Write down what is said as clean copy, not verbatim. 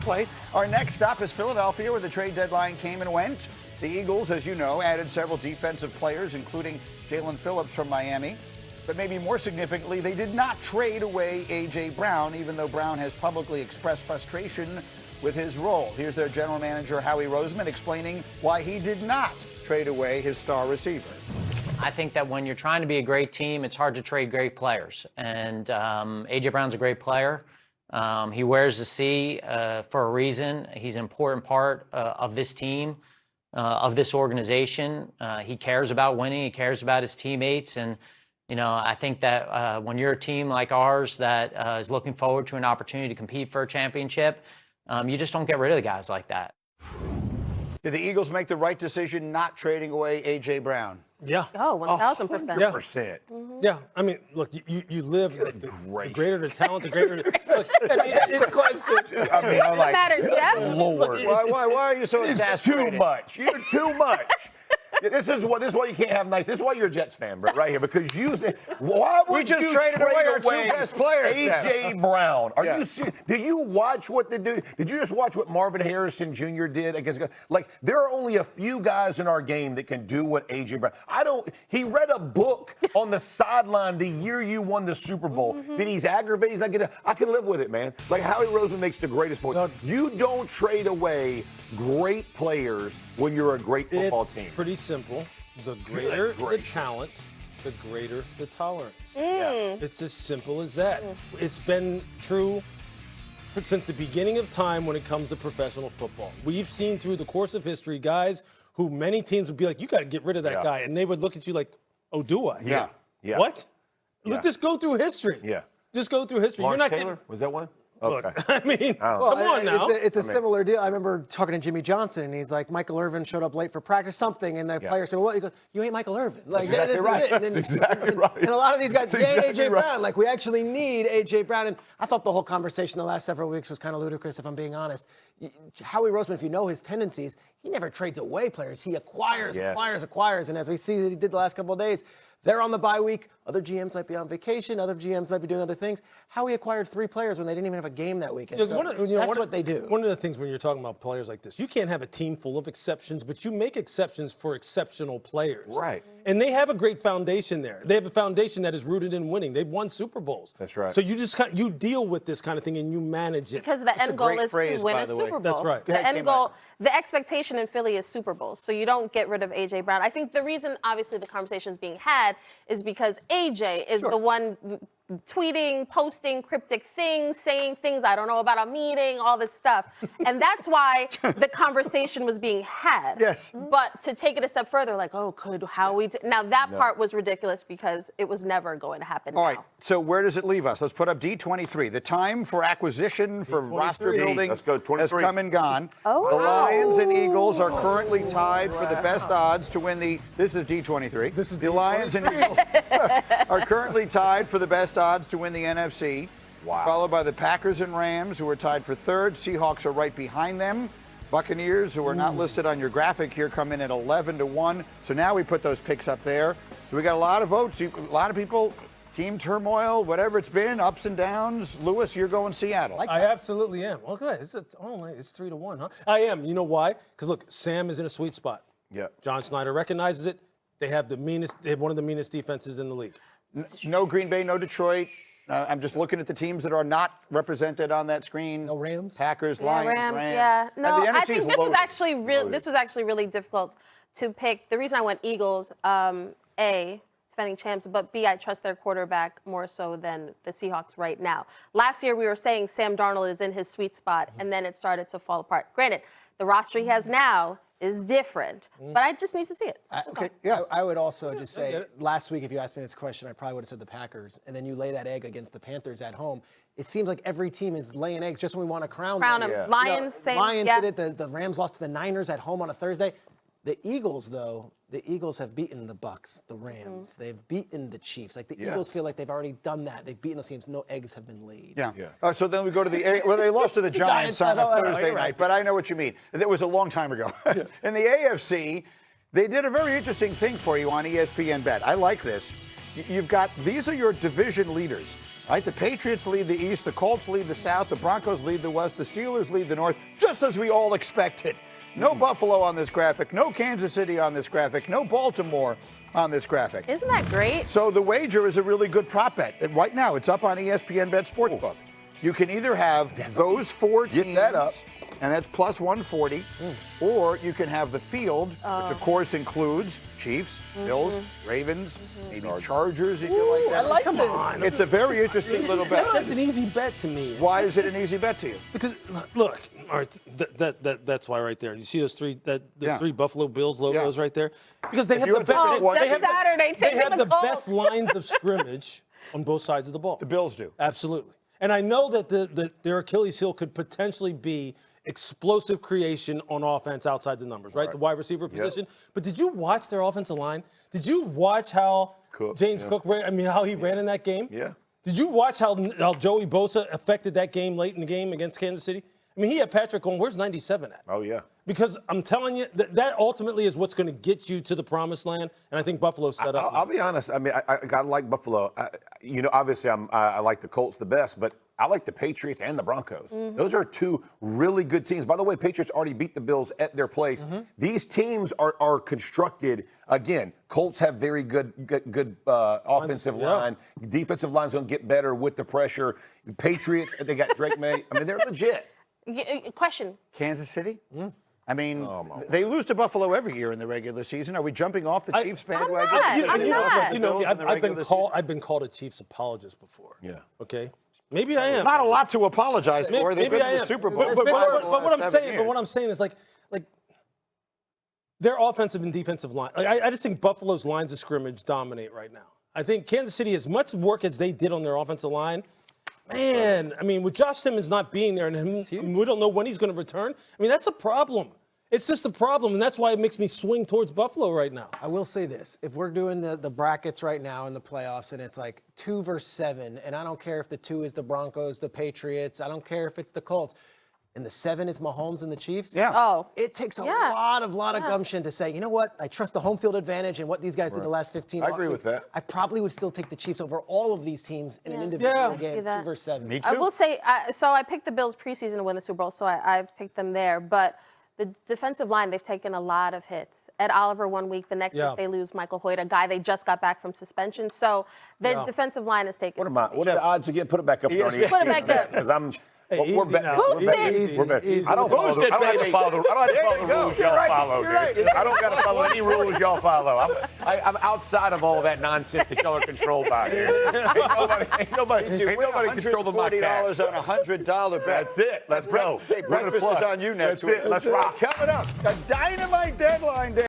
Play. Our next stop is Philadelphia, where the trade deadline came and went. The Eagles, as you know, added several defensive players, including Jalen Phillips from Miami. But maybe more significantly, they did not trade away A.J. Brown, even though Brown has publicly expressed frustration with his role. Here's their general manager, Howie Roseman, explaining why he did not trade away his star receiver. I think that when you're trying to be a great team, it's hard to trade great players. And A.J. Brown's a great player. He wears the C for a reason. He's an important part of this team, of this organization. He cares about winning. He cares about his teammates. And, you know, I think that when you're a team like ours that is looking forward to an opportunity to compete for a championship, you just don't get rid of the guys like that. Did the Eagles make the right decision not trading away A.J. Brown? Yeah. Oh, 1,000%. 100%. Yeah. I mean, look, you live the greater the talent, the greater. Look, I mean, it's a question. I mean, I'm like, matter, Jeff. Lord. Why are you so exasperated? Too much. You're too much. This is why you can't have nice. This is why you're a Jets fan, bro, right here. Because why would we just you traded trade away our two best players? A.J. Brown. Are Yeah. you serious? Did you watch what they do? Did you just watch what Marvin Harrison Jr. did against? Like, there are only a few guys in our game that can do what A.J. Brown. He read a book on the sideline the year you won the Super Bowl. That he's aggravated. I can live with it, man. Like Howie Roseman makes the greatest point. No. You don't trade away great players when you're a great football team. It's pretty simple. The greater the talent, the greater the tolerance. Yeah. It's as simple as that. It's been true since the beginning of time when it comes to professional football. We've seen through the course of history guys who many teams would be like, you got to get rid of that guy. And they would look at you like, oh, do I? Yeah. Yeah. What? Yeah. Let's just go through history. Yeah. Just go through history. Lawrence You're not Taylor? getting. Was that one? Look, Okay. I mean, Well, come on now. It's a similar deal. I remember talking to Jimmy Johnson, and he's like, Michael Irvin showed up late for practice, something, and the player said, well, he goes, you ain't Michael Irvin. Like, That's exactly right. it. That's exactly right. And a lot of these guys, That's yeah, exactly A.J. right. Brown. Like, we actually need A.J. Brown. And I thought the whole conversation the last several weeks was kind of ludicrous, if I'm being honest. Howie Roseman, if you know his tendencies, he never trades away players. He acquires. And as we see that he did the last couple of days, they're on the bye week. Other GMs might be on vacation. Other GMs might be doing other things. Howie acquired 3 players when they didn't even have a game that weekend. So that's what they do. One of the things when you're talking about players like this, you can't have a team full of exceptions, but you make exceptions for exceptional players. Right. And they have a great foundation there. They have a foundation that is rooted in winning. They've won Super Bowls. That's right. So you just you deal with this kind of thing and you manage it. Because the end goal is to win a Super Bowl. That's right. The end goal, the expectation in Philly is Super Bowl. So you don't get rid of A.J. Brown. I think the reason, obviously, the conversation is being had is because A.J. is the one tweeting, posting cryptic things, saying things I don't know about a meeting, all this stuff. And that's why the conversation was being had. Yes. But to take it a step further, like, oh, could Howie... Now, that part was ridiculous because it was never going to happen All now. right, so where does it leave us? Let's put up D23. The time for acquisition, for roster building Let's go, 23. has come and gone. Oh. The Lions and Eagles are currently tied for the best odds to win the... This is D23. This is the Lions and Eagles are currently tied for the best odds to win the NFC. Wow. Followed by the Packers and Rams, who are tied for third. Seahawks are right behind them. Buccaneers, who are not listed on your graphic here, come in at 11-1. So now we put those picks up there. So we got a lot of votes. A lot of people, team turmoil, whatever it's been, ups and downs. Lewis, you're going Seattle. I absolutely am. Well, good. It's 3-1, huh? I am. You know why? Because look, Sam is in a sweet spot. Yeah. John Schneider recognizes it. They have one of the meanest defenses in the league. No Green Bay, no Detroit. I'm just looking at the teams that are not represented on that screen. No Rams? Packers, Lions, Rams. Rams. Yeah. No, And the I NFC think is this was loaded. actually really difficult to pick. The reason I went Eagles, A, defending champs, but B, I trust their quarterback more so than the Seahawks right now. Last year we were saying Sam Darnold is in his sweet spot, and then it started to fall apart. Granted, the roster he has now is different, but I just need to see it. I would also just say, last week, if you asked me this question, I probably would have said the Packers. And then you lay that egg against the Panthers at home. It seems like every team is laying eggs just when we want to crown them. them. Yeah. Lions, same. Lions yeah. did it. The Rams lost to the Niners at home on a Thursday. The Eagles, though, the Eagles have beaten the Bucks, the Rams. They've beaten the Chiefs. Like, the Eagles feel like they've already done that. They've beaten those teams. No eggs have been laid. Yeah. So then we go to the well, they lost to the Giants on a Thursday night, but I know what you mean. That was a long time ago. In the AFC, they did a very interesting thing for you on ESPN Bet. I like this. You've got, these are your division leaders. Right? The Patriots lead the East, the Colts lead the South, the Broncos lead the West, the Steelers lead the North, just as we all expected. No Buffalo on this graphic, no Kansas City on this graphic, no Baltimore on this graphic. Isn't that great? So the wager is a really good prop bet. And right now, it's up on ESPN Bet Sportsbook. You can either have those 4 teams, Get that up. and that's plus 140, or you can have the field, which of course includes Chiefs, Bills, Ravens, maybe Chargers if you like that. I like Come this. on. It's a very interesting little bet. That's an easy bet to me. Why is it an easy bet to you? Because look, all right, that's why right there. You see those three three Buffalo Bills logos right there? Because they have you the had to pick best. one- They Just have Saturday, they taking have the Colts. best lines of scrimmage on both sides of the ball. The Bills do. Absolutely. And I know that their Achilles heel could potentially be explosive creation on offense outside the numbers, right? The wide receiver position. But did you watch their offensive line? Did you watch how James Cook ran? I mean, how he ran in that game? Yeah. Did you watch how Joey Bosa affected that game late in the game against Kansas City? I mean, he had Patrick going, where's 97 at? Oh, yeah. Because I'm telling you, that ultimately is what's going to get you to the promised land, and I think Buffalo's set up. I'll be honest. I mean, I like Buffalo. Obviously, I like the Colts the best, but I like the Patriots and the Broncos. Those are 2 really good teams. By the way, Patriots already beat the Bills at their place. These teams are constructed, again, Colts have very good offensive line. Defensive line's going to get better with the pressure. The Patriots, they got Drake May. I mean, they're legit. Question. Kansas City? I mean, they lose to Buffalo every year in the regular season. Are we jumping off the Chiefs bandwagon? I'm not. You know, I've been called a Chiefs apologist before. Yeah. Okay. Maybe I am. Not a lot to apologize for. They've been to the Super Bowl. But what I'm saying is like their offensive and defensive line. I just think Buffalo's lines of scrimmage dominate right now. I think Kansas City, as much work as they did on their offensive line, man, I mean, with Josh Simmons not being there and we don't know when he's going to return, I mean, that's a problem. It's just a problem, and that's why it makes me swing towards Buffalo right now. I will say this. If we're doing the brackets right now in the playoffs and it's like 2 versus 7, and I don't care if the 2 is the Broncos, the Patriots, I don't care if it's the Colts, and the 7 is Mahomes and the Chiefs, it takes a lot of gumption to say, you know what, I trust the home field advantage and what these guys did the last 15 I agree with that. I probably would still take the Chiefs over all of these teams in an individual game, 2 versus 7. Me too. I will say, so I picked the Bills preseason to win the Super Bowl, so I've picked them there. But the defensive line, they've taken a lot of hits. Ed Oliver 1 week, the next week they lose Michael Hoyt, a guy they just got back from suspension. So their defensive line is taken. What are the odds again? Put it back up there on Put it back up. Because I'm. Hey, we're easy betting. now. We're betting. Easy, We're betting. easy. I don't have to follow the rules y'all follow, dude. I don't got to follow any rules y'all follow. I'm outside of all that nonsense that y'all are controlled by here. Ain't nobody controlling my cash. $140 on a $100 bet. That's it. Let's go. Hey, breakfast is on you next week. That's it. Let's rock. Coming up, a dynamite deadline day.